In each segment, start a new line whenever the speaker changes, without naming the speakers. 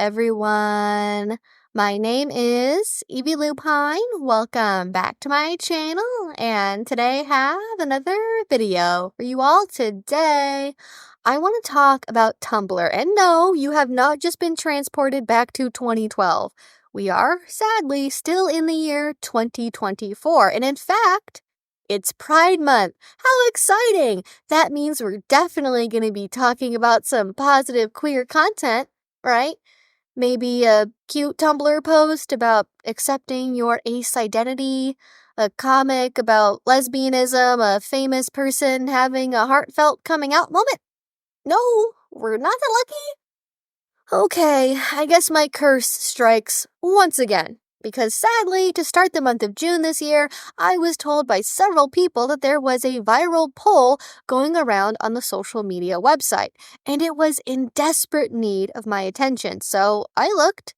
everyone. My name is Evie Lupine. Welcome back to my channel, and today I have another video for you all. Today, I want to talk about Tumblr. And no, you have not just been transported back to 2012. We are, sadly, still in the year 2024. And in fact, it's Pride Month. How exciting! That means we're definitely going to be talking about some positive queer content, right? Maybe a cute Tumblr post about accepting your ace identity, a comic about lesbianism, a famous person having a heartfelt coming out moment. No, we're not that lucky. Okay, I guess my curse strikes once again. Because sadly, to start the month of June this year, I was told by several people that there was a viral poll going around on the social media website, and it was in desperate need of my attention. So I looked,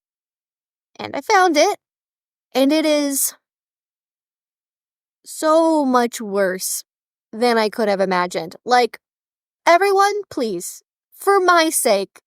and I found it, and it is so much worse than I could have imagined. Like, everyone, please, for my sake,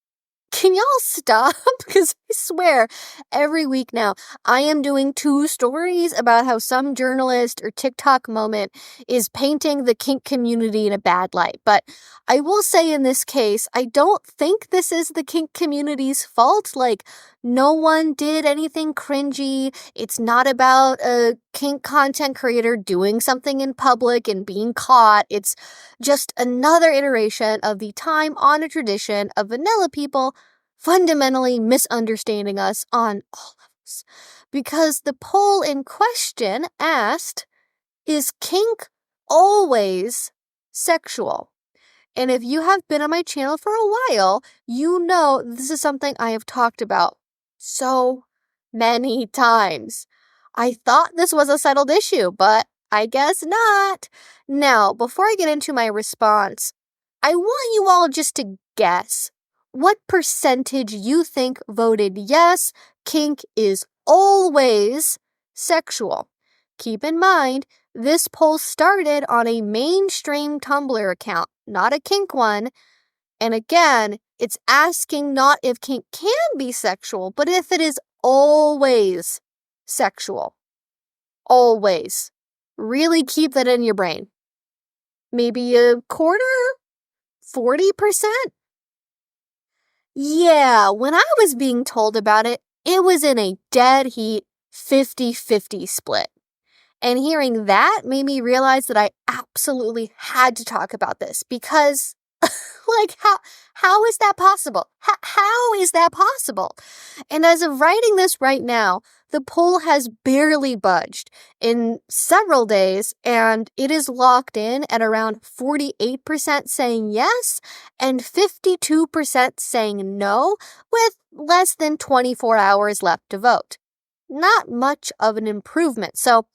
can y'all stop? Because I swear, every week now, I am doing 2 stories about how some journalist or TikTok moment is painting the kink community in a bad light. But I will say in this case, I don't think this is the kink community's fault. Like, no one did anything cringy. It's not about a kink content creator doing something in public and being caught. It's just another iteration of the time-honored tradition of vanilla people fundamentally misunderstanding us on all levels. Because the poll in question asked, is kink always sexual? And if you have been on my channel for a while, you know this is something I have talked about so many times. I thought this was a settled issue, but I guess not. Now, before I get into my response, I want you all just to guess what percentage you think voted yes, kink is always sexual. Keep in mind, this poll started on a mainstream Tumblr account, not a kink one. And again, it's asking not if kink can be sexual, but if it is always sexual. Always. Really keep that in your brain. Maybe a quarter? 40%? Yeah, when I was being told about it, it was in a dead heat 50-50 split. And hearing that made me realize that I absolutely had to talk about this because, like, how is that possible? How is that possible? And as of writing this right now, the poll has barely budged in several days, and it is locked in at around 48% saying yes and 52% saying no, with less than 24 hours left to vote. Not much of an improvement. So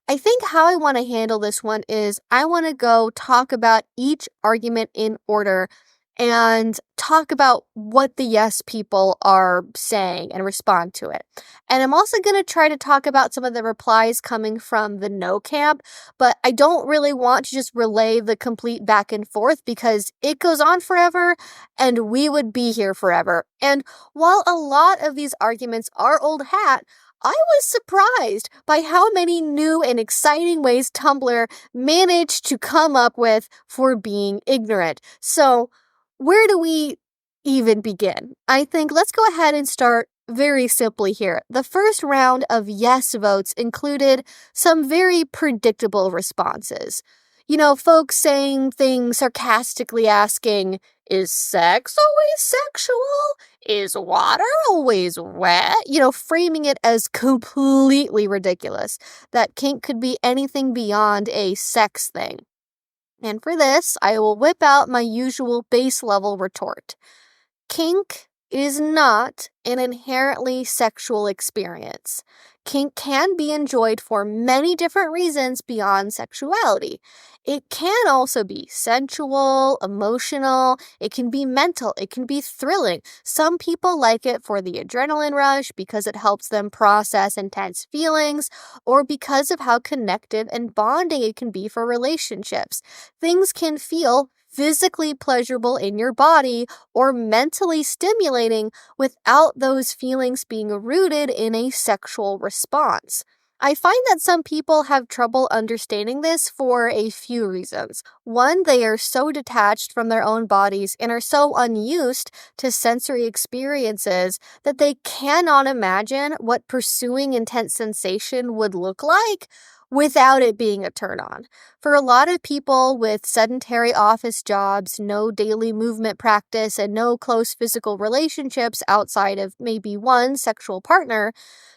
I think how I want to handle this one is I want to go talk about each argument in order and talk about what the yes people are saying and respond to it. And I'm also going to try to talk about some of the replies coming from the no camp, but I don't really want to just relay the complete back and forth because it goes on forever and we would be here forever. And while a lot of these arguments are old hat, I was surprised by how many new and exciting ways Tumblr managed to come up with for being ignorant. So, where do we even begin? I think let's go ahead and start very simply here. The first round of yes votes included some very predictable responses. You know, folks saying things sarcastically asking, is sex always sexual? Is water always wet? You know, framing it as completely ridiculous that kink could be anything beyond a sex thing. And for this, I will whip out my usual base level retort. Kink is not an inherently sexual experience. Kink can be enjoyed for many different reasons beyond sexuality. It can also be sensual, emotional, it can be mental, it can be thrilling. Some people like it for the adrenaline rush because it helps them process intense feelings, or because of how connective and bonding it can be for relationships. Things can feel physically pleasurable in your body or mentally stimulating without those feelings being rooted in a sexual response. I find that some people have trouble understanding this for a few reasons. One, they are so detached from their own bodies and are so unused to sensory experiences that they cannot imagine what pursuing intense sensation would look like without it being a turn on. For a lot of people with sedentary office jobs, no daily movement practice, and no close physical relationships outside of maybe one sexual partner,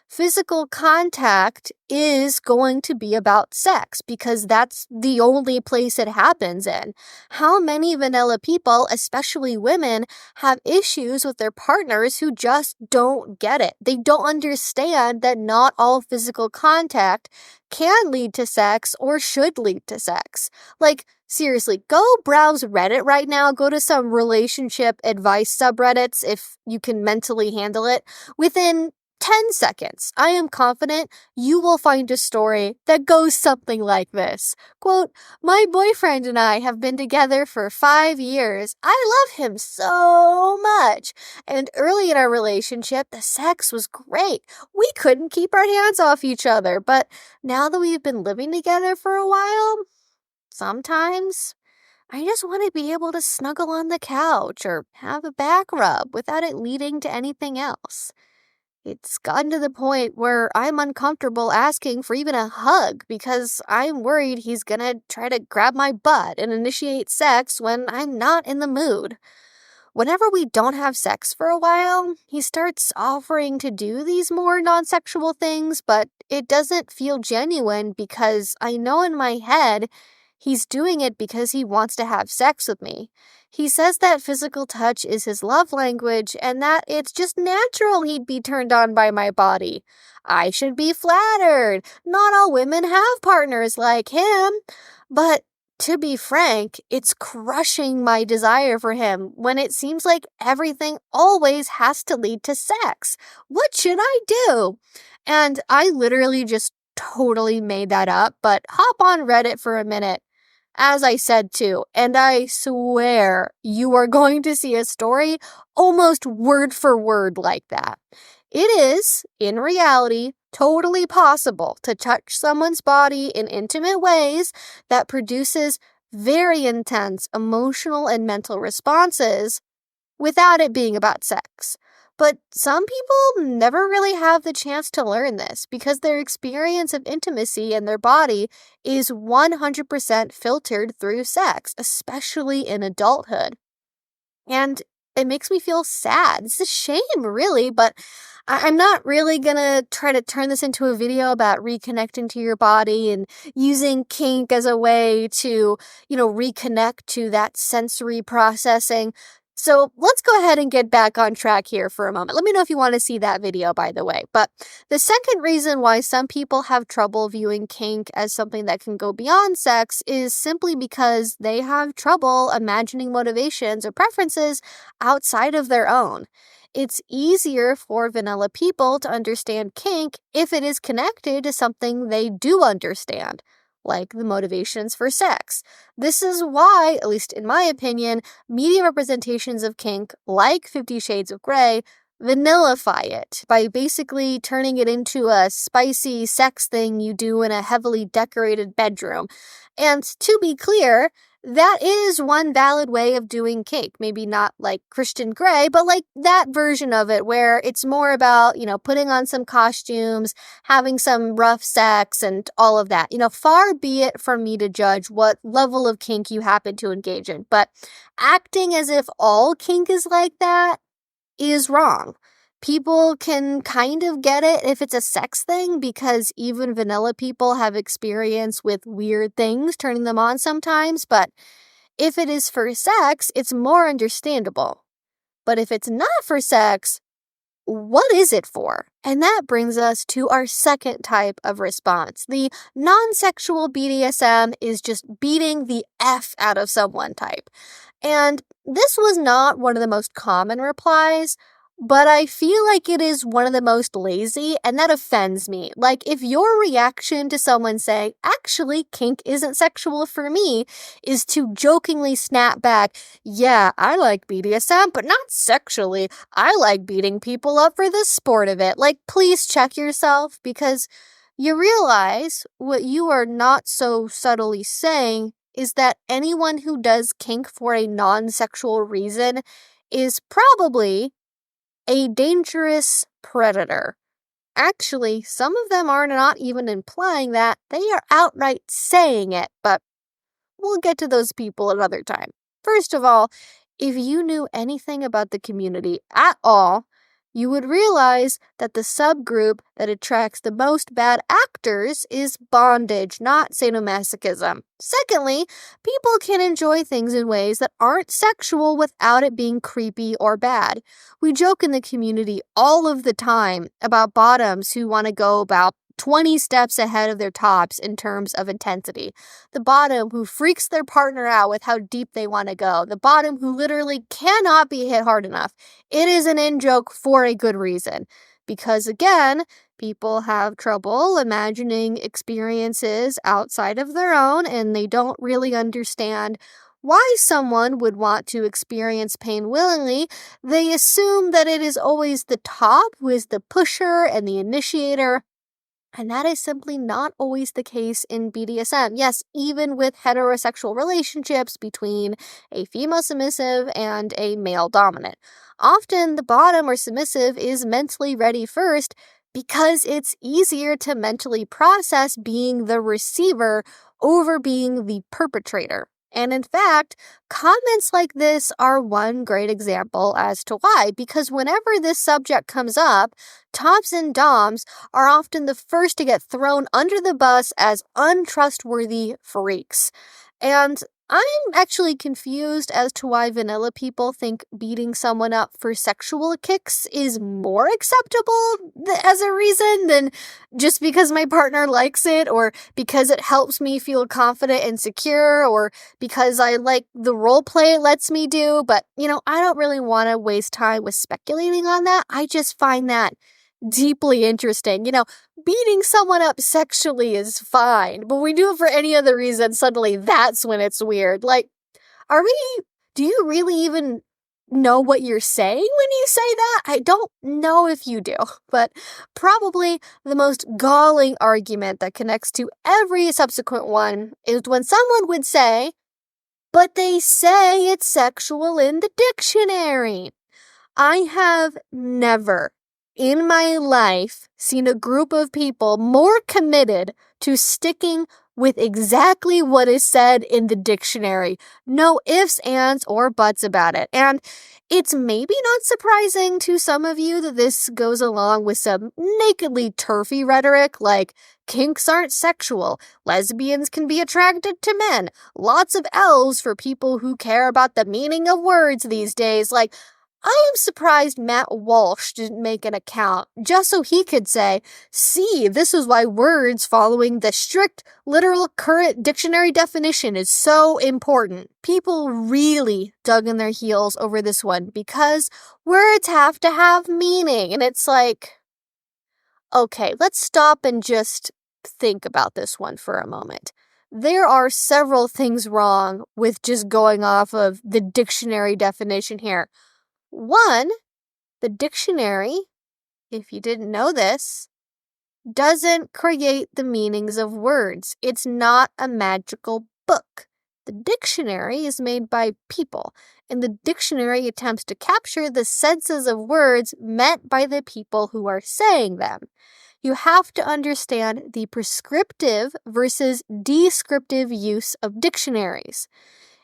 physical contact is going to be about sex because that's the only place it happens in. How many vanilla people, especially women, have issues with their partners who just don't get it? They don't understand that not all physical contact can lead to sex or should lead to sex. Like, seriously, go browse Reddit right now. Go to some relationship advice subreddits if you can mentally handle it. Within 10 seconds, I am confident you will find a story that goes something like this. Quote, "My boyfriend and I have been together for 5 years. I love him so much. And early in our relationship, the sex was great. We couldn't keep our hands off each other. But now that we've been living together for a while, sometimes I just want to be able to snuggle on the couch or have a back rub without it leading to anything else. It's gotten to the point where I'm uncomfortable asking for even a hug because I'm worried he's gonna try to grab my butt and initiate sex when I'm not in the mood. Whenever we don't have sex for a while, he starts offering to do these more non-sexual things, but it doesn't feel genuine because I know in my head he's doing it because he wants to have sex with me. He says that physical touch is his love language and that it's just natural he'd be turned on by my body. I should be flattered. Not all women have partners like him. But to be frank, it's crushing my desire for him when it seems like everything always has to lead to sex. What should I do?" And I literally just totally made that up, but hop on Reddit for a minute, as I said too, and I swear you are going to see a story almost word for word like that. It is, in reality, totally possible to touch someone's body in intimate ways that produces very intense emotional and mental responses without it being about sex. But some people never really have the chance to learn this because their experience of intimacy in their body is 100% filtered through sex, especially in adulthood. And it makes me feel sad. It's a shame, really, but I'm not really gonna try to turn this into a video about reconnecting to your body and using kink as a way to, reconnect to that sensory processing. So let's go ahead and get back on track here for a moment. Let me know if you want to see that video, by the way. But the second reason why some people have trouble viewing kink as something that can go beyond sex is simply because they have trouble imagining motivations or preferences outside of their own. It's easier for vanilla people to understand kink if it is connected to something they do understand, like the motivations for sex. This is why, at least in my opinion, media representations of kink, like 50 Shades of Grey, vanillify it by basically turning it into a spicy sex thing you do in a heavily decorated bedroom. And to be clear, that is one valid way of doing kink. Maybe not like Christian Grey, but like that version of it where it's more about, putting on some costumes, having some rough sex and all of that. Far be it from me to judge what level of kink you happen to engage in, but acting as if all kink is like that is wrong. People can kind of get it if it's a sex thing because even vanilla people have experience with weird things turning them on sometimes, but if it is for sex, it's more understandable. But if it's not for sex, what is it for? And that brings us to our second type of response. The non-sexual BDSM is just beating the F out of someone type. And this was not one of the most common replies, but I feel like it is one of the most lazy, and that offends me. Like, if your reaction to someone saying, actually, kink isn't sexual for me, is to jokingly snap back, yeah, I like BDSM, but not sexually. I like beating people up for the sport of it. Like, please check yourself, because you realize what you are not so subtly saying is that anyone who does kink for a non-sexual reason is probably a dangerous predator. Actually, some of them are not even implying that, they are outright saying it, but we'll get to those people another time. First of all, if you knew anything about the community at all, you would realize that the subgroup that attracts the most bad actors is bondage, not sadomasochism. Secondly, people can enjoy things in ways that aren't sexual without it being creepy or bad. We joke in the community all of the time about bottoms who want to go about 20 steps ahead of their tops in terms of intensity. The bottom who freaks their partner out with how deep they want to go. The bottom who literally cannot be hit hard enough. It is an in-joke for a good reason. Because again, people have trouble imagining experiences outside of their own, and they don't really understand why someone would want to experience pain willingly. They assume that it is always the top who is the pusher and the initiator. And that is simply not always the case in BDSM. Yes, even with heterosexual relationships between a female submissive and a male dominant. Often the bottom or submissive is mentally ready first because it's easier to mentally process being the receiver over being the perpetrator. And in fact, comments like this are one great example as to why, because whenever this subject comes up, tops and doms are often the first to get thrown under the bus as untrustworthy freaks. And I'm actually confused as to why vanilla people think beating someone up for sexual kicks is more acceptable as a reason than just because my partner likes it, or because it helps me feel confident and secure, or because I like the role play it lets me do. But, I don't really want to waste time with speculating on that. I just find that deeply interesting. Beating someone up sexually is fine, but we do it for any other reason, suddenly that's when it's weird. Like, do you really even know what you're saying when you say that? I don't know if you do, but probably the most galling argument that connects to every subsequent one is when someone would say, but they say it's sexual in the dictionary. I have never in my life seen a group of people more committed to sticking with exactly what is said in the dictionary. No ifs, ands, or buts about it. And it's maybe not surprising to some of you that this goes along with some nakedly turfy rhetoric like kinks aren't sexual, lesbians can be attracted to men, lots of L's for people who care about the meaning of words these days. Like, I am surprised Matt Walsh didn't make an account just so he could say, see, this is why words following the strict, literal current dictionary definition is so important. People really dug in their heels over this one because words have to have meaning. And it's like, okay, let's stop and just think about this one for a moment. There are several things wrong with just going off of the dictionary definition here. One, the dictionary, if you didn't know this, doesn't create the meanings of words. It's not a magical book. The dictionary is made by people, and the dictionary attempts to capture the senses of words meant by the people who are saying them. You have to understand the prescriptive versus descriptive use of dictionaries.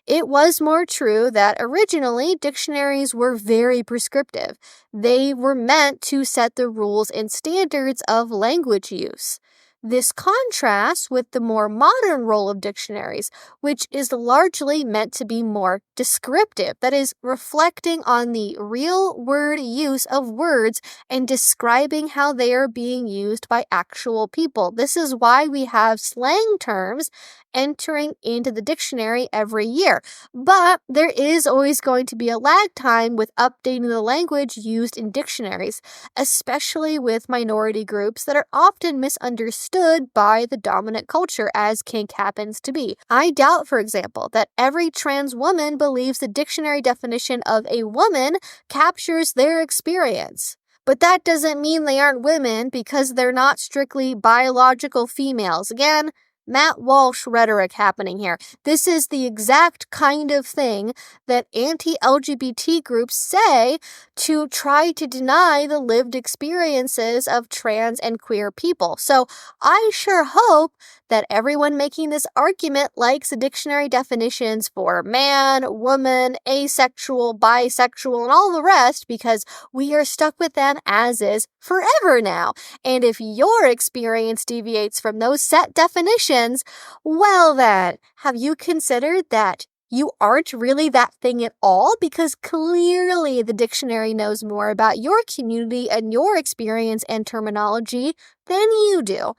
It was more true that originally dictionaries were very prescriptive. They were meant to set the rules and standards of language use. This contrasts with the more modern role of dictionaries, which is largely meant to be more descriptive, that is, reflecting on the real word use of words and describing how they are being used by actual people. This is why we have slang terms entering into the dictionary every year. But there is always going to be a lag time with updating the language used in dictionaries, especially with minority groups that are often misunderstood by the dominant culture, as kink happens to be. I doubt, for example, that every trans woman believes the dictionary definition of a woman captures their experience. But that doesn't mean they aren't women because they're not strictly biological females. Again, Matt Walsh rhetoric happening here. This is the exact kind of thing that anti-LGBT groups say to try to deny the lived experiences of trans and queer people. So I sure hope that everyone making this argument likes the dictionary definitions for man, woman, asexual, bisexual, and all the rest, because we are stuck with them as is forever now. And if your experience deviates from those set definitions, well then, have you considered that you aren't really that thing at all? Because clearly the dictionary knows more about your community and your experience and terminology than you do.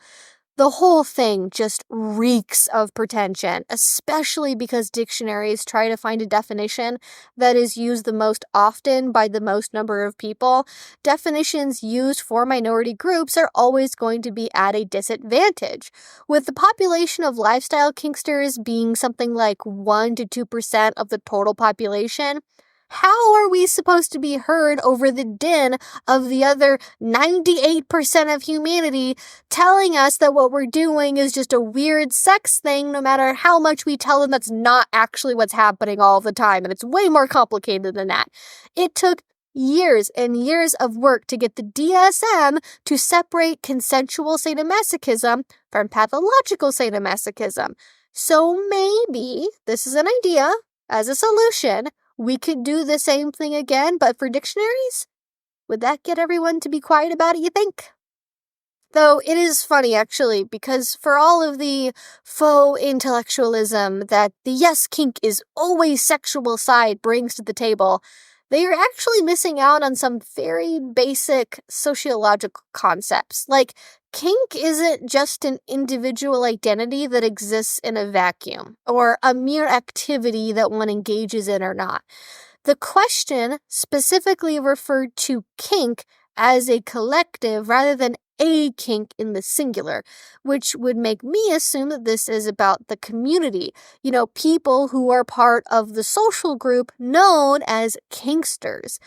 The whole thing just reeks of pretension, especially because dictionaries try to find a definition that is used the most often by the most number of people. Definitions used for minority groups are always going to be at a disadvantage. With the population of lifestyle kinksters being something like 1 to 2% of the total population, how are we supposed to be heard over the din of the other 98% of humanity telling us that what we're doing is just a weird sex thing, no matter how much we tell them that's not actually what's happening all the time, and it's way more complicated than that? It took years and years of work to get the DSM to separate consensual sadomasochism from pathological sadomasochism. So maybe this is an idea as a solution. We could do the same thing again, but for dictionaries? Would that get everyone to be quiet about it, you think? Though it is funny, actually, because for all of the faux intellectualism that the yes kink is always sexual side brings to the table, they are actually missing out on some very basic sociological concepts. Like, kink isn't just an individual identity that exists in a vacuum, or a mere activity that one engages in or not. The question specifically referred to kink as a collective rather than a kink in the singular, which would make me assume that this is about the community, people who are part of the social group known as kinksters.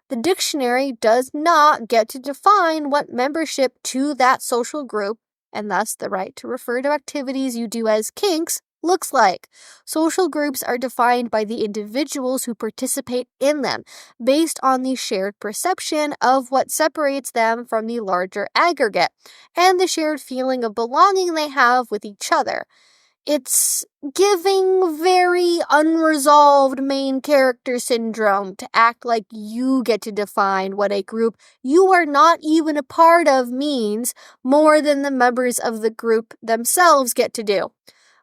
The dictionary does not get to define what membership to that social group, and thus the right to refer to activities you do as kinks, looks like. Social groups are defined by the individuals who participate in them, based on the shared perception of what separates them from the larger aggregate, and the shared feeling of belonging they have with each other. It's giving very unresolved main character syndrome to act like you get to define what a group you are not even a part of means more than the members of the group themselves get to do.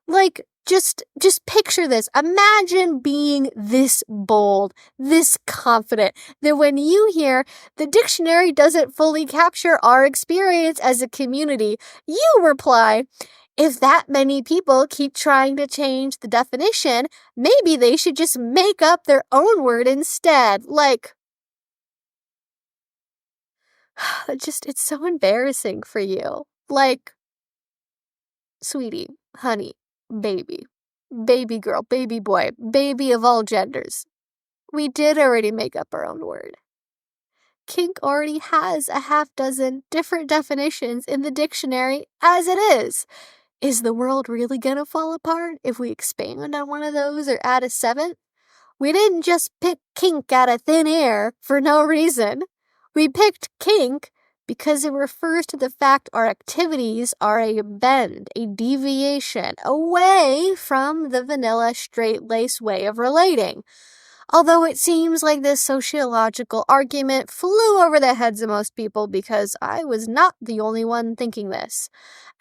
Like, just picture this. Imagine being this bold, this confident, that when you hear the dictionary doesn't fully capture our experience as a community, you reply, if that many people keep trying to change the definition, maybe they should just make up their own word instead. Like, it's so embarrassing for you. Like, sweetie, honey, baby girl, baby boy, baby of all genders. We did already make up our own word. Kink already has a half dozen different definitions in the dictionary as it is. Is the world really gonna fall apart if we expand on one of those or add a seventh? We didn't just pick kink out of thin air for no reason. We picked kink because it refers to the fact our activities are a bend, a deviation away from the vanilla straight-laced way of relating. Although it seems like this sociological argument flew over the heads of most people because I was not the only one thinking this.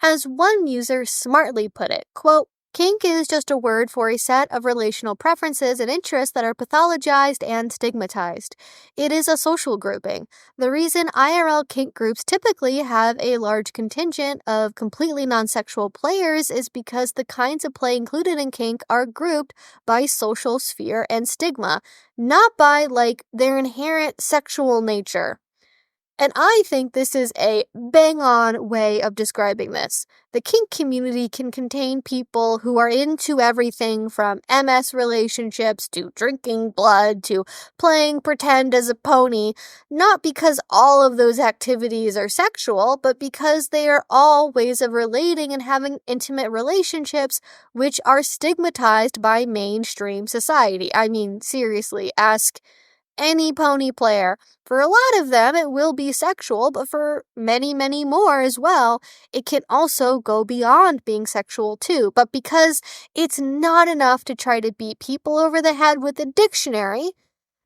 As one user smartly put it, quote, "Kink is just a word for a set of relational preferences and interests that are pathologized and stigmatized. It is a social grouping. The reason IRL kink groups typically have a large contingent of completely non-sexual players is because the kinds of play included in kink are grouped by social sphere and stigma, not by, their inherent sexual nature." And I think this is a bang-on way of describing this. The kink community can contain people who are into everything from MS relationships to drinking blood to playing pretend as a pony, not because all of those activities are sexual, but because they are all ways of relating and having intimate relationships which are stigmatized by mainstream society. I mean, seriously, ask any pony player. For a lot of them, it will be sexual, but for many, many more as well, it can also go beyond being sexual too. But because it's not enough to try to beat people over the head with a dictionary,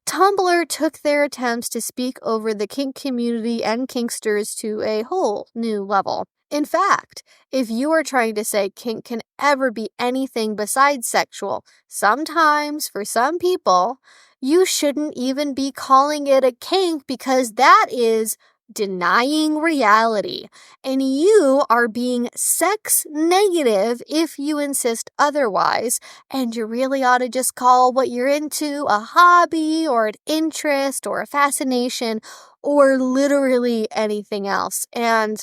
Tumblr took their attempts to speak over the kink community and kinksters to a whole new level. In fact, if you are trying to say kink can ever be anything besides sexual, sometimes, for some people, you shouldn't even be calling it a kink because that is denying reality. And you are being sex negative if you insist otherwise. And you really ought to just call what you're into a hobby or an interest or a fascination or literally anything else. And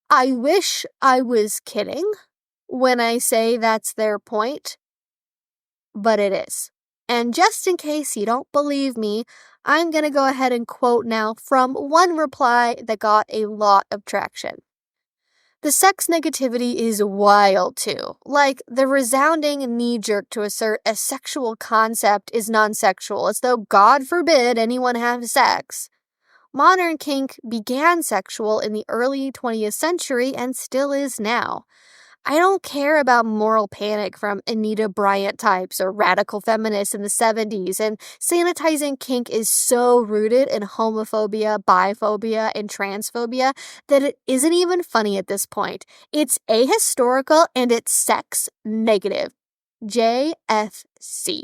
I wish I was kidding when I say that's their point, but it is. And just in case you don't believe me, I'm going to go ahead and quote now from one reply that got a lot of traction. "The sex negativity is wild too, like the resounding knee-jerk to assert a sexual concept is non-sexual, as though God forbid anyone have sex. Modern kink began sexual in the early 20th century and still is now. I don't care about moral panic from Anita Bryant types or radical feminists in the 70s, and sanitizing kink is so rooted in homophobia, biphobia, and transphobia that it isn't even funny at this point. It's ahistorical and it's sex negative. JFC.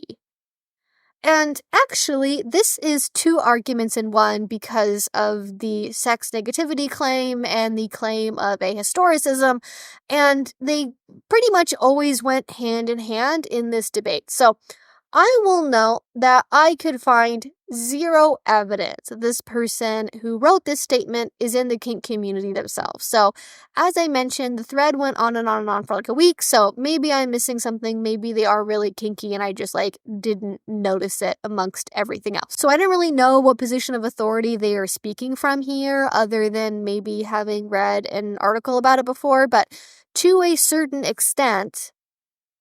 And actually, this is two arguments in one because of the sex negativity claim and the claim of ahistoricism, and they pretty much always went hand in hand in this debate. So I will note that I could find zero evidence that this person who wrote this statement is in the kink community themselves. So, as I mentioned, the thread went on and on and on for a week, so maybe I'm missing something, maybe they are really kinky and I just didn't notice it amongst everything else. So I don't really know what position of authority they are speaking from here, other than maybe having read an article about it before, but to a certain extent,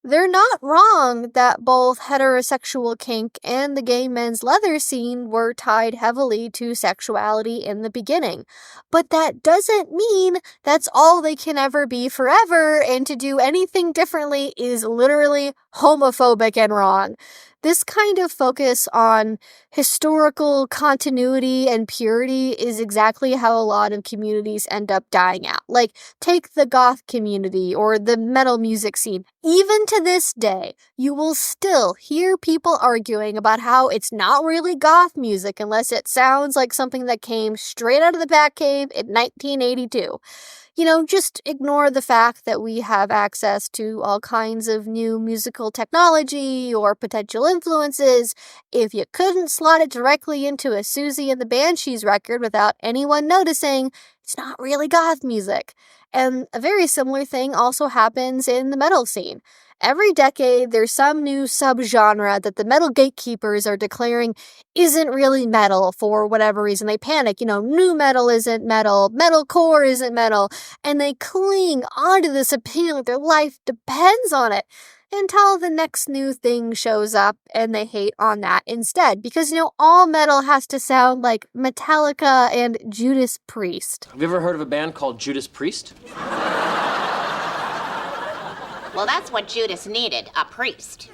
they're not wrong that both heterosexual kink and the gay men's leather scene were tied heavily to sexuality in the beginning. But that doesn't mean that's all they can ever be forever, and to do anything differently is literally homophobic and wrong. This kind of focus on historical continuity and purity is exactly how a lot of communities end up dying out. Take the goth community or the metal music scene. Even to this day, you will still hear people arguing about how it's not really goth music unless it sounds like something that came straight out of the Batcave in 1982. Just ignore the fact that we have access to all kinds of new musical technology or potential influences. If you couldn't slot it directly into a Susie and the Banshees record without anyone noticing, it's not really goth music. And a very similar thing also happens in the metal scene. Every decade, there's some new subgenre that the metal gatekeepers are declaring isn't really metal for whatever reason. They panic, new metal isn't metal, metalcore isn't metal, and they cling onto this opinion like their life depends on it until the next new thing shows up and they hate on that instead. Because, all metal has to sound like Metallica and Judas Priest.
Have you ever heard of a band called Judas Priest?
Well, that's what Judas needed, a priest.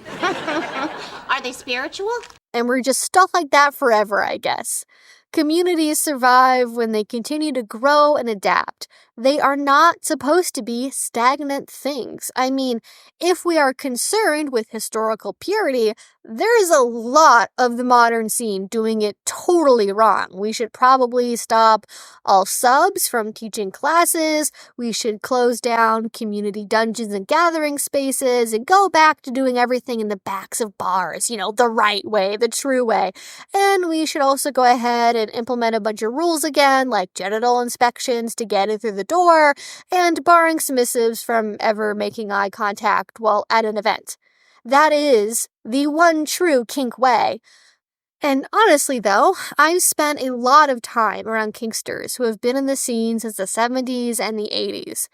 Are they spiritual?
and we're just stuck like that forever, I guess. Communities survive when they continue to grow and adapt. They are not supposed to be stagnant things. I mean, if we are concerned with historical purity, there's a lot of the modern scene doing it totally wrong. We should probably stop all subs from teaching classes. We should close down community dungeons and gathering spaces and go back to doing everything in the backs of bars, the right way, the true way. And we should also go ahead and implement a bunch of rules again, like genital inspections to get in through the door, and barring submissives from ever making eye contact while at an event. That is the one true kink way. And honestly, though, I've spent a lot of time around kinksters who have been in the scene since the 70s and the 80s.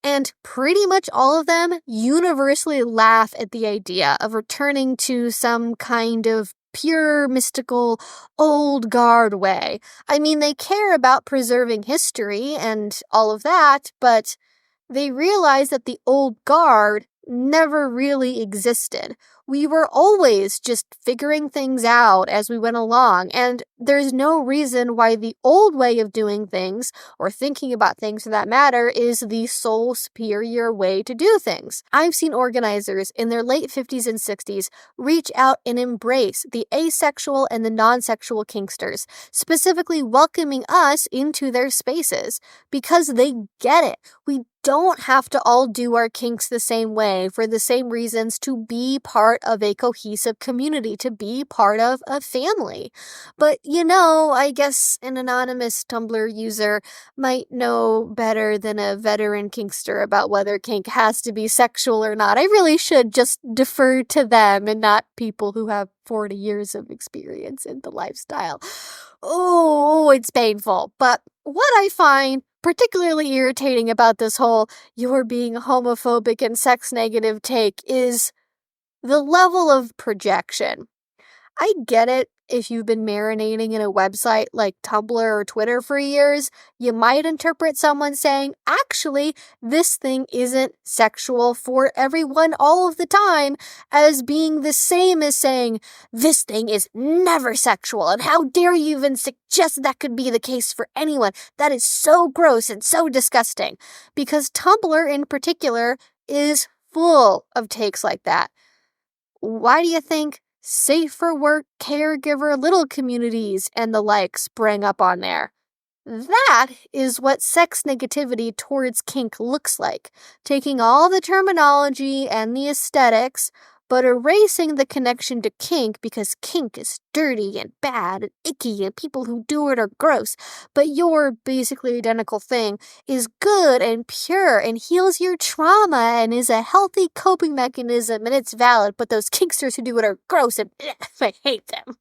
And pretty much all of them universally laugh at the idea of returning to some kind of pure, mystical, old guard way. I mean, they care about preserving history and all of that, but they realize that the old guard never really existed. We were always just figuring things out as we went along, and there's no reason why the old way of doing things, or thinking about things for that matter, is the sole superior way to do things. I've seen organizers in their late 50s and 60s reach out and embrace the asexual and the non-sexual kinksters, specifically welcoming us into their spaces, because they get it. We don't have to all do our kinks the same way for the same reasons to be part of a cohesive community, to be part of a family. But I guess an anonymous Tumblr user might know better than a veteran kinkster about whether kink has to be sexual or not. I really should just defer to them and not people who have 40 years of experience in the lifestyle. Oh, it's painful. But what I find particularly irritating about this whole "you're being homophobic and sex negative" take is the level of projection. I get it. If you've been marinating in a website like Tumblr or Twitter for years, you might interpret someone saying, actually, this thing isn't sexual for everyone all of the time, as being the same as saying, this thing is never sexual, and how dare you even suggest that could be the case for anyone? That is so gross and so disgusting. Because Tumblr in particular is full of takes like that. Why do you think safe for work, caregiver, little communities, and the like sprang up on there? That is what sex negativity towards kink looks like, taking all the terminology and the aesthetics, but erasing the connection to kink because kink is dirty and bad and icky and people who do it are gross, but your basically identical thing is good and pure and heals your trauma and is a healthy coping mechanism and it's valid, but those kinksters who do it are gross and I hate them.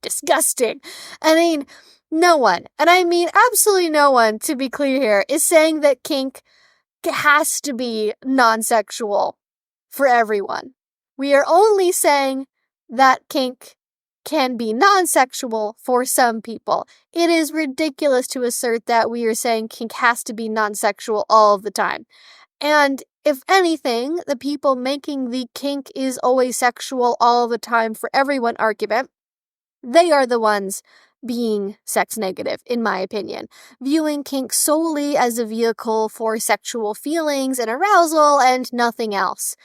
Disgusting. I mean, no one, and I mean absolutely no one, to be clear here, is saying that kink has to be non-sexual for everyone. We are only saying that kink can be non-sexual for some people. It is ridiculous to assert that we are saying kink has to be non-sexual all of the time. And if anything, the people making the kink is always sexual all the time for everyone argument, they are the ones being sex negative, in my opinion, viewing kink solely as a vehicle for sexual feelings and arousal and nothing else,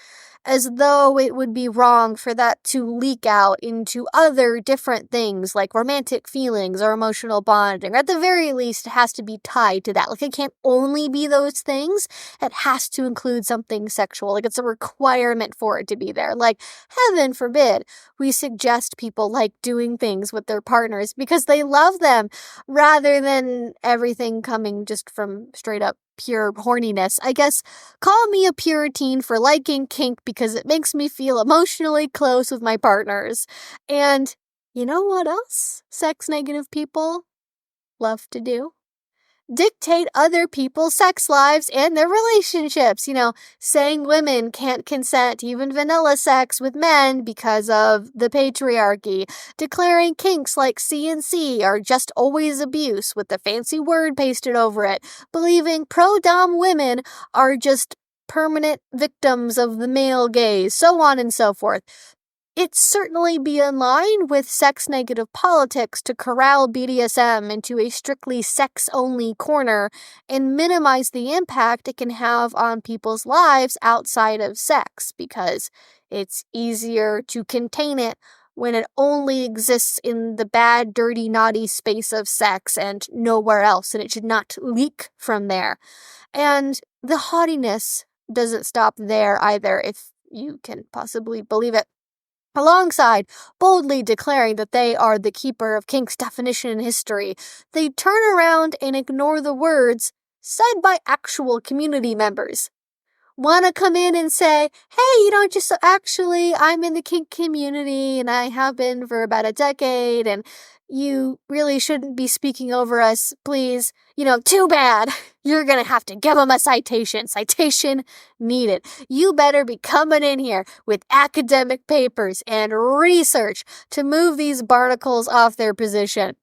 as though it would be wrong for that to leak out into other different things like romantic feelings or emotional bonding. Or at the very least, it has to be tied to that. Like, it can't only be those things. It has to include something sexual. Like, it's a requirement for it to be there. Like, heaven forbid we suggest people like doing things with their partners because they love them, rather than everything coming just from straight up pure horniness. I guess call me a Puritan for liking kink because it makes me feel emotionally close with my partners. And you know what else sex negative people love to do? Dictate other people's sex lives and their relationships. Saying women can't consent to even vanilla sex with men because of the patriarchy. Declaring kinks like C and C are just always abuse with the fancy word pasted over it. Believing pro-dom women are just permanent victims of the male gaze, so on and so forth. It'd certainly be in line with sex-negative politics to corral BDSM into a strictly sex-only corner and minimize the impact it can have on people's lives outside of sex, because it's easier to contain it when it only exists in the bad, dirty, naughty space of sex and nowhere else, and it should not leak from there. And the haughtiness doesn't stop there either, if you can possibly believe it. Alongside boldly declaring that they are the keeper of Kink's definition in history, they turn around and ignore the words said by actual community members. Want to come in and say, hey, just actually, I'm in the kink community and I have been for about a decade, and you really shouldn't be speaking over us, please. Too bad. You're going to have to give them a citation. Citation needed. You better be coming in here with academic papers and research to move these barnacles off their position.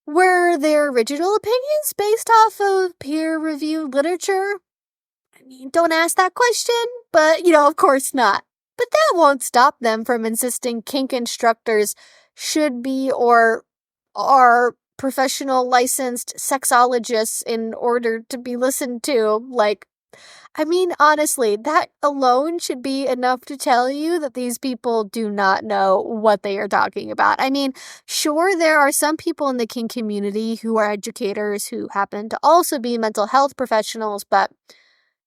Were their original opinions based off of peer-reviewed literature? Don't ask that question, but, of course not. But that won't stop them from insisting kink instructors should be or are professional licensed sexologists in order to be listened to. Honestly, that alone should be enough to tell you that these people do not know what they are talking about. Sure, there are some people in the kink community who are educators who happen to also be mental health professionals, but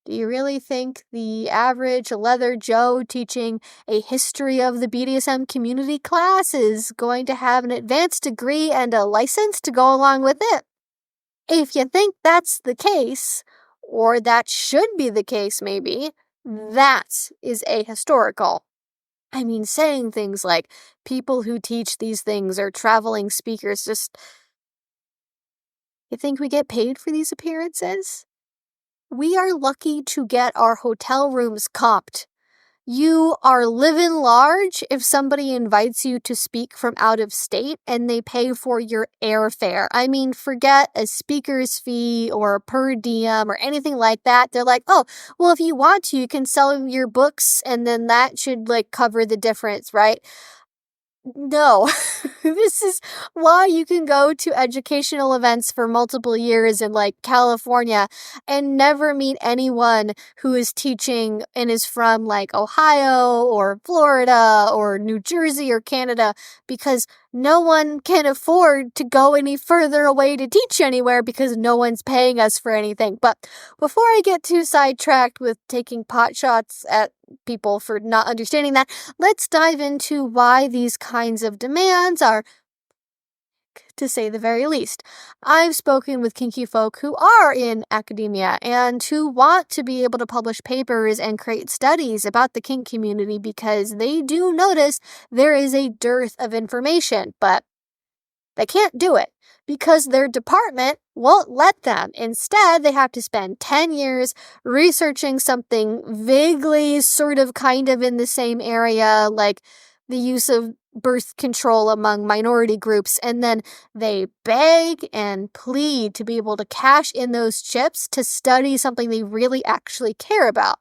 do you really think the average leather Joe teaching a history of the BDSM community class is going to have an advanced degree and a license to go along with it? If you think that's the case, or that should be the case maybe, that is ahistorical. Saying things like people who teach these things are traveling speakers, you think we get paid for these appearances? We are lucky to get our hotel rooms comped. You are living large if somebody invites you to speak from out of state and they pay for your airfare. Forget a speaker's fee or a per diem or anything like that. They're like, oh, well, if you want to, you can sell your books and then that should cover the difference, right? No, this is why you can go to educational events for multiple years in California and never meet anyone who is teaching and is from Ohio or Florida or New Jersey or Canada, because no one can afford to go any further away to teach anywhere because no one's paying us for anything. But before I get too sidetracked with taking pot shots at people for not understanding that, let's dive into why these kinds of demands are, to say the very least. I've spoken with kinky folk who are in academia and who want to be able to publish papers and create studies about the kink community because they do notice there is a dearth of information, but they can't do it because their department won't let them. Instead, they have to spend 10 years researching something vaguely kind of in the same area, like the use of birth control among minority groups, and then they beg and plead to be able to cash in those chips to study something they really actually care about.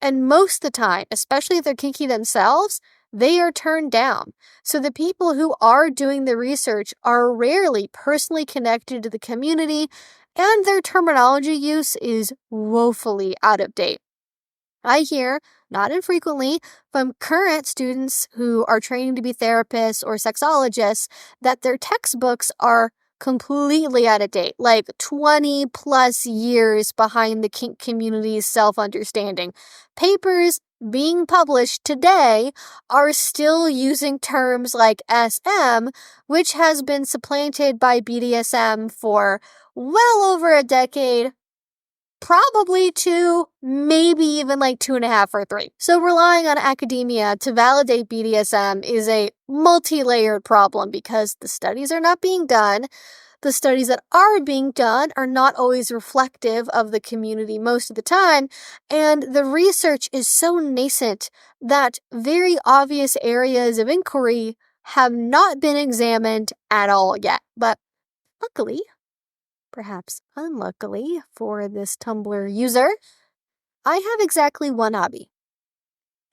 And most of the time, especially if they're kinky themselves, they are turned down. So the people who are doing the research are rarely personally connected to the community, and their terminology use is woefully out of date. I hear, not infrequently, from current students who are training to be therapists or sexologists that their textbooks are completely out of date, 20 plus years behind the kink community's self-understanding. Papers being published today are still using terms like SM, which has been supplanted by BDSM for well over a decade, probably 2, maybe even 2.5 or 3. So relying on academia to validate BDSM is a multi-layered problem because the studies are not being done. The studies that are being done are not always reflective of the community most of the time, and the research is so nascent that very obvious areas of inquiry have not been examined at all yet. But luckily, perhaps unluckily for this Tumblr user, I have exactly one hobby.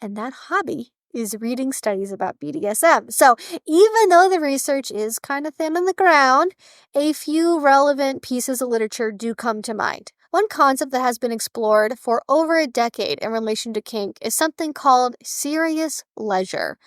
And that hobby is reading studies about BDSM. So even though the research is kind of thin on the ground, a few relevant pieces of literature do come to mind. One concept that has been explored for over a decade in relation to kink is something called serious leisure.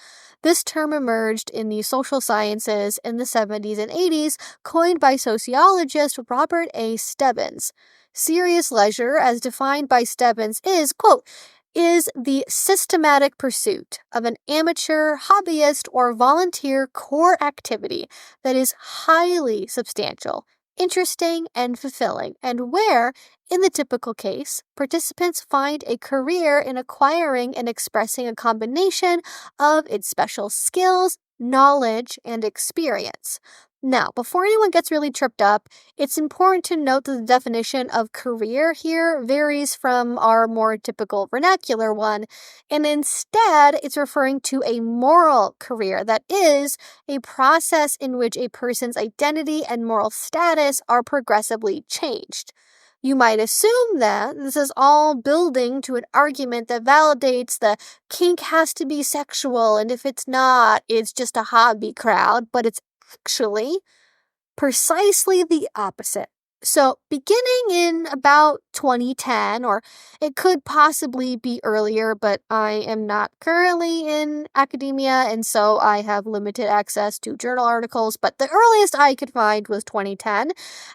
This term emerged in the social sciences in the 70s and 80s, coined by sociologist Robert A. Stebbins. Serious leisure, as defined by Stebbins, is, quote, is the systematic pursuit of an amateur, hobbyist, or volunteer core activity that is highly substantial, interesting, and fulfilling, and where, in the typical case, participants find a career in acquiring and expressing a combination of its special skills, knowledge, and experience. Now, before anyone gets really tripped up, it's important to note that the definition of career here varies from our more typical vernacular one, and instead it's referring to a moral career that is a process in which a person's identity and moral status are progressively changed. You might assume that this is all building to an argument that validates the kink has to be sexual, and if it's not, it's just a hobby crowd, but it's actually precisely the opposite. So, beginning in about 2010, or it could possibly be earlier, but I am not currently in academia, and so I have limited access to journal articles, but the earliest I could find was 2010.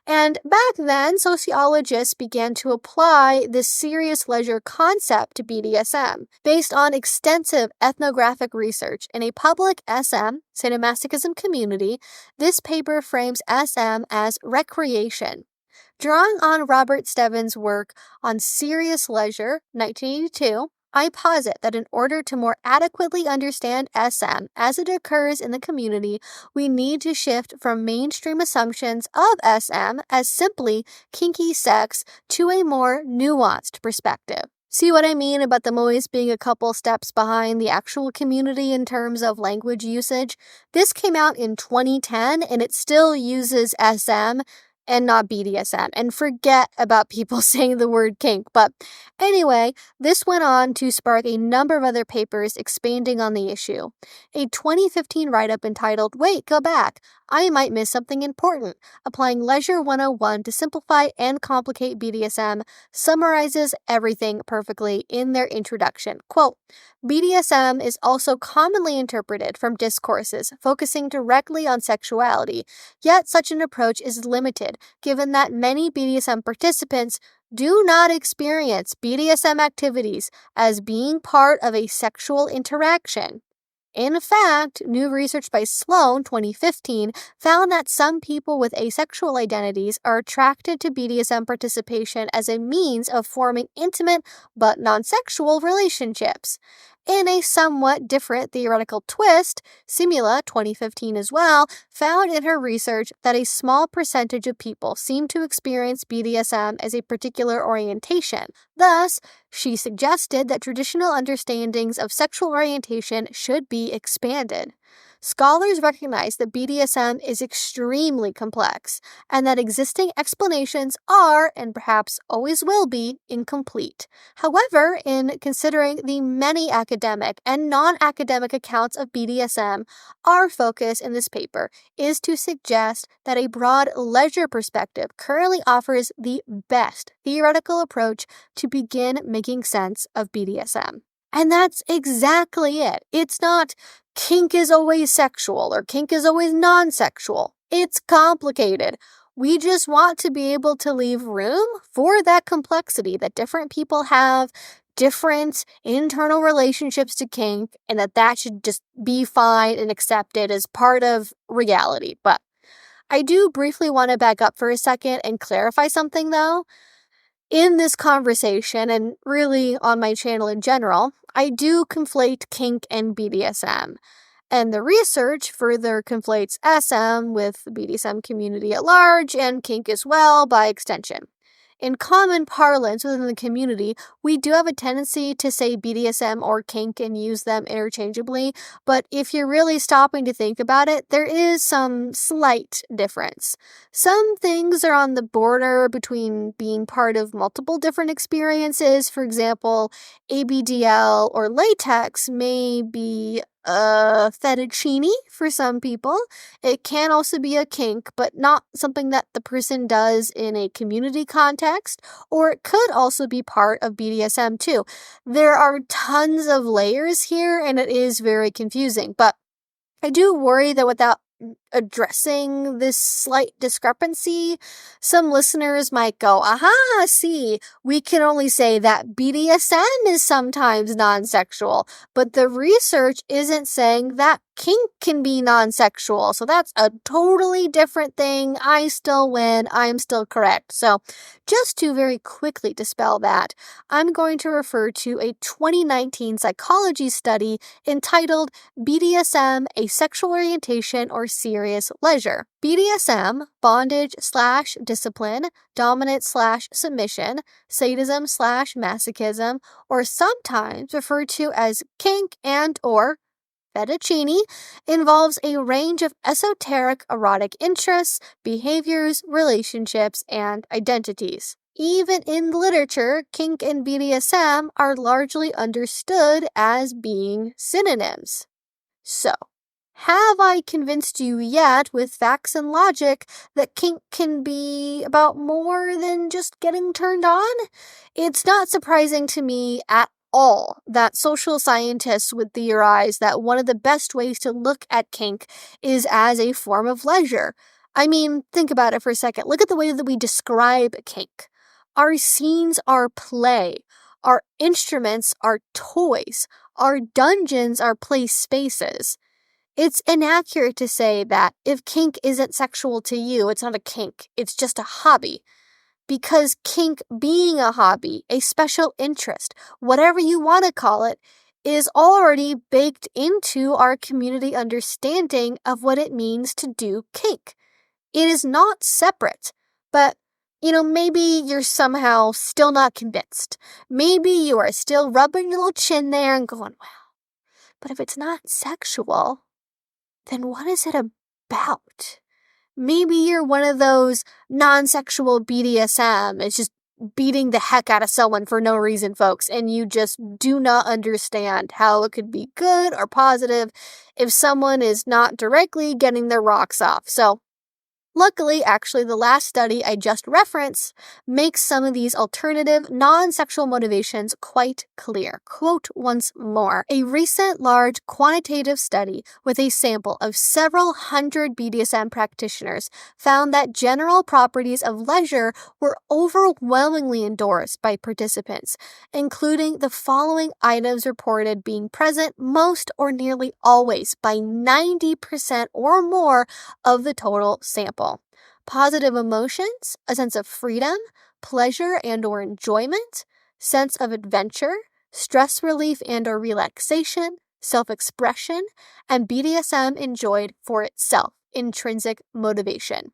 And back then, sociologists began to apply this serious leisure concept to BDSM based on extensive ethnographic research in a public SM, sadomasochism community. This paper frames SM as recreation. Drawing on Robert Stebbins' work on serious leisure, 1982, I posit that in order to more adequately understand SM as it occurs in the community, we need to shift from mainstream assumptions of SM as simply kinky sex to a more nuanced perspective. See what I mean about them always being a couple steps behind the actual community in terms of language usage? This came out in 2010 and it still uses SM and not BDSM. And forget about people saying the word kink. But anyway, this went on to spark a number of other papers expanding on the issue. A 2015 write-up entitled, Wait, Go Back, I Might Miss Something Important, Applying Leisure 101 to Simplify and Complicate BDSM, summarizes everything perfectly in their introduction. Quote, BDSM is also commonly interpreted from discourses focusing directly on sexuality, yet such an approach is limited given that many BDSM participants do not experience BDSM activities as being part of a sexual interaction. In fact, new research by Sloan, 2015, found that some people with asexual identities are attracted to BDSM participation as a means of forming intimate but non-sexual relationships. In a somewhat different theoretical twist, Simula, 2015 as well, found in her research that a small percentage of people seem to experience BDSM as a particular orientation. Thus, she suggested that traditional understandings of sexual orientation should be expanded. Scholars recognize that BDSM is extremely complex, and that existing explanations are, and perhaps always will be, incomplete. However, in considering the many academic and non-academic accounts of BDSM, our focus in this paper is to suggest that a broad leisure perspective currently offers the best theoretical approach to begin making sense of BDSM. And that's exactly it. It's not kink is always sexual or kink is always non-sexual. It's complicated. We just want to be able to leave room for that complexity that different people have, different internal relationships to kink, and that should just be fine and accepted as part of reality. But I do briefly want to back up for a second and clarify something though. In this conversation, and really on my channel in general, I do conflate kink and BDSM. And the research further conflates SM with the BDSM community at large and kink as well by extension. In common parlance within the community, we do have a tendency to say BDSM or kink and use them interchangeably, but if you're really stopping to think about it, there is some slight difference. Some things are on the border between being part of multiple different experiences. For example, ABDL or latex may be fettuccine for some people. It can also be a kink, but not something that the person does in a community context, or it could also be part of BDSM too. There are tons of layers here, and it is very confusing, but I do worry that without addressing this slight discrepancy, some listeners might go, aha, see, we can only say that BDSM is sometimes non-sexual, but the research isn't saying that kink can be non-sexual, so that's a totally different thing. I still win. I'm still correct. So just to very quickly dispel that, I'm going to refer to a 2019 psychology study entitled BDSM, a Sexual Orientation or Serious Leisure. BDSM, bondage/discipline, dominance/submission, sadism/masochism, or sometimes referred to as kink and or fettuccine, involves a range of esoteric erotic interests, behaviors, relationships, and identities. Even in literature, kink and BDSM are largely understood as being synonyms. So, have I convinced you yet with facts and logic that kink can be about more than just getting turned on? It's not surprising to me at all that social scientists would theorize that one of the best ways to look at kink is as a form of leisure. I mean, think about it for a second. Look at the way that we describe kink. Our scenes are play. Our instruments are toys. Our dungeons are play spaces. It's inaccurate to say that if kink isn't sexual to you, it's not a kink, it's just a hobby. Because kink being a hobby, a special interest, whatever you want to call it, is already baked into our community understanding of what it means to do kink. It is not separate, but maybe you're somehow still not convinced. Maybe you are still rubbing your little chin there and going, wow, but if it's not sexual, then what is it about? Maybe you're one of those non-sexual BDSM. It's just beating the heck out of someone for no reason, folks, and you just do not understand how it could be good or positive if someone is not directly getting their rocks off. So, luckily, actually, the last study I just referenced makes some of these alternative, non-sexual motivations quite clear. Quote once more, a recent large quantitative study with a sample of several hundred BDSM practitioners found that general properties of leisure were overwhelmingly endorsed by participants, including the following items reported being present most or nearly always by 90% or more of the total sample. Positive emotions, a sense of freedom, pleasure and or enjoyment, sense of adventure, stress relief and or relaxation, self-expression, and BDSM enjoyed for itself, intrinsic motivation.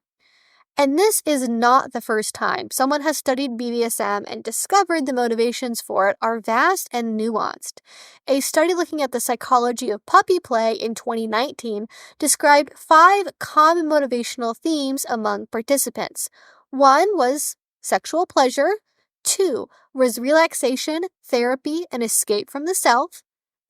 And this is not the first time someone has studied BDSM and discovered the motivations for it are vast and nuanced. A study looking at the psychology of puppy play in 2019 described 5 common motivational themes among participants. 1 was sexual pleasure. 2 was relaxation, therapy, and escape from the self.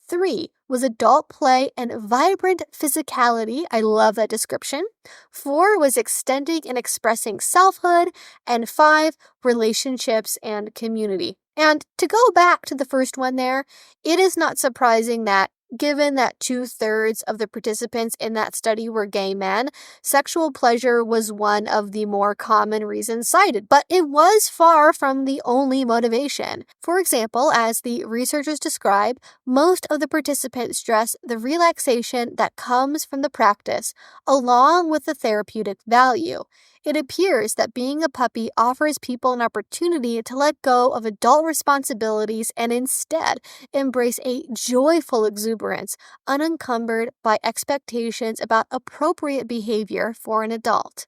3 was adult play and vibrant physicality. I love that description. 4 was extending and expressing selfhood. And 5, relationships and community. And to go back to the first one there, it is not surprising that given that 2/3 of the participants in that study were gay men, sexual pleasure was one of the more common reasons cited, but it was far from the only motivation. For example, as the researchers describe, most of the participants stress the relaxation that comes from the practice, along with the therapeutic value. It appears that being a puppy offers people an opportunity to let go of adult responsibilities and instead embrace a joyful exuberance, unencumbered by expectations about appropriate behavior for an adult.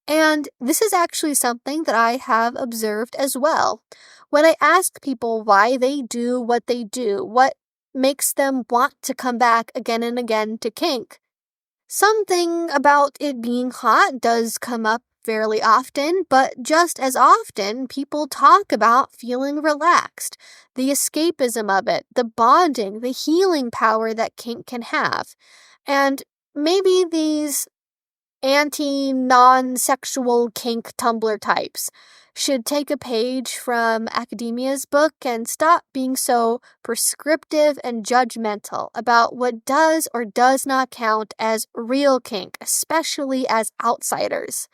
And this is actually something that I have observed as well. When I ask people why they do what they do, what makes them want to come back again and again to kink, something about it being hot does come up fairly often, but just as often, people talk about feeling relaxed, the escapism of it, the bonding, the healing power that kink can have. And maybe these anti-non-sexual kink Tumblr types should take a page from academia's book and stop being so prescriptive and judgmental about what does or does not count as real kink, especially as outsiders.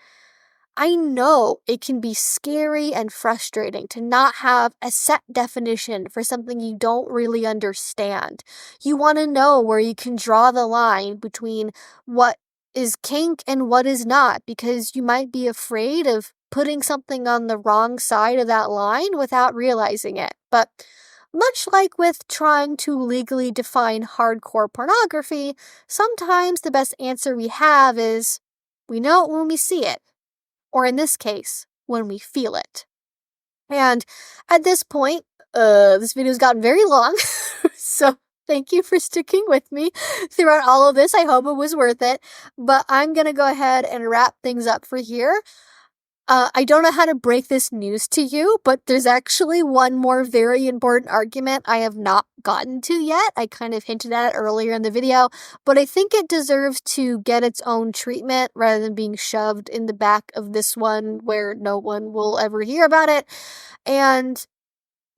I know it can be scary and frustrating to not have a set definition for something you don't really understand. You want to know where you can draw the line between what is kink and what is not, because you might be afraid of putting something on the wrong side of that line without realizing it. But much like with trying to legally define hardcore pornography, sometimes the best answer we have is we know it when we see it. Or in this case, when we feel it. And at this point, this video's gotten very long, so thank you for sticking with me throughout all of this. I hope it was worth it, but I'm gonna go ahead and wrap things up for here. I don't know how to break this news to you, but there's actually one more very important argument I have not gotten to yet. I kind of hinted at it earlier in the video, but I think it deserves to get its own treatment rather than being shoved in the back of this one where no one will ever hear about it. And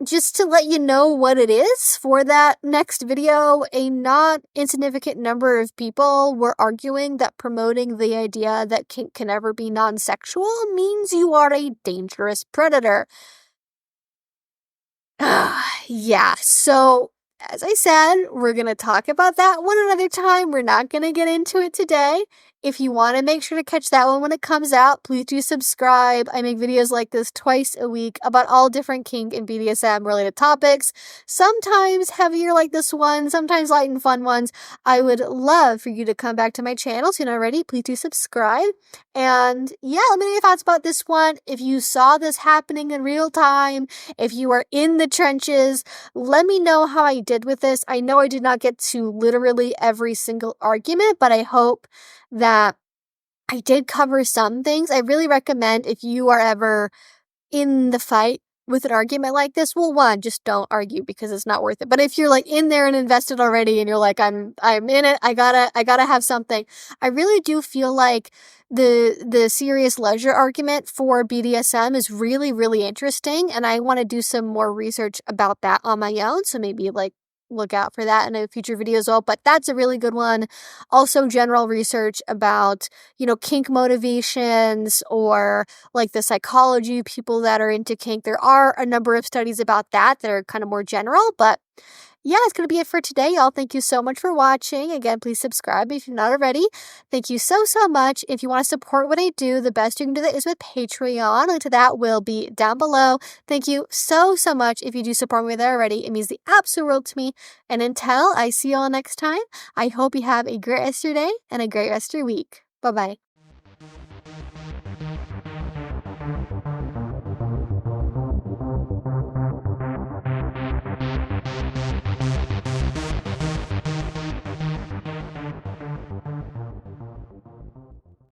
just to let you know what it is, for that next video, a not insignificant number of people were arguing that promoting the idea that kink can never be non-sexual means you are a dangerous predator. Yeah, so as I said, we're going to talk about that one another time. We're not going to get into it today. If you want to make sure to catch that one when it comes out, please do subscribe. I make videos like this twice a week about all different kink and BDSM related topics. Sometimes heavier like this one, sometimes light and fun ones. I would love for you to come back to my channel. So you're not ready, please do subscribe. And yeah, let me know your thoughts about this one. If you saw this happening in real time, if you are in the trenches, let me know how I did with this. I know I did not get to literally every single argument, but I hope that I did cover some things. I really recommend, if you are ever in the fight with an argument like this, well, one, just don't argue because it's not worth it. But if you're like in there and invested already and you're like, I'm in it, I gotta have something. I really do feel like the serious leisure argument for BDSM is really, really interesting, and I want to do some more research about that on my own. So maybe like look out for that in a future video as well, but that's a really good one. Also, general research about, kink motivations or like the psychology of people that are into kink. There are a number of studies about that are kind of more general, but yeah, it's going to be it for today, y'all. Thank you so much for watching. Again, please subscribe if you're not already. Thank you so, so much. If you want to support what I do, the best you can do that is with Patreon. Link to that will be down below. Thank you so, so much if you do support me there already. It means the absolute world to me. And until I see y'all next time, I hope you have a great rest of your day and a great rest of your week. Bye-bye.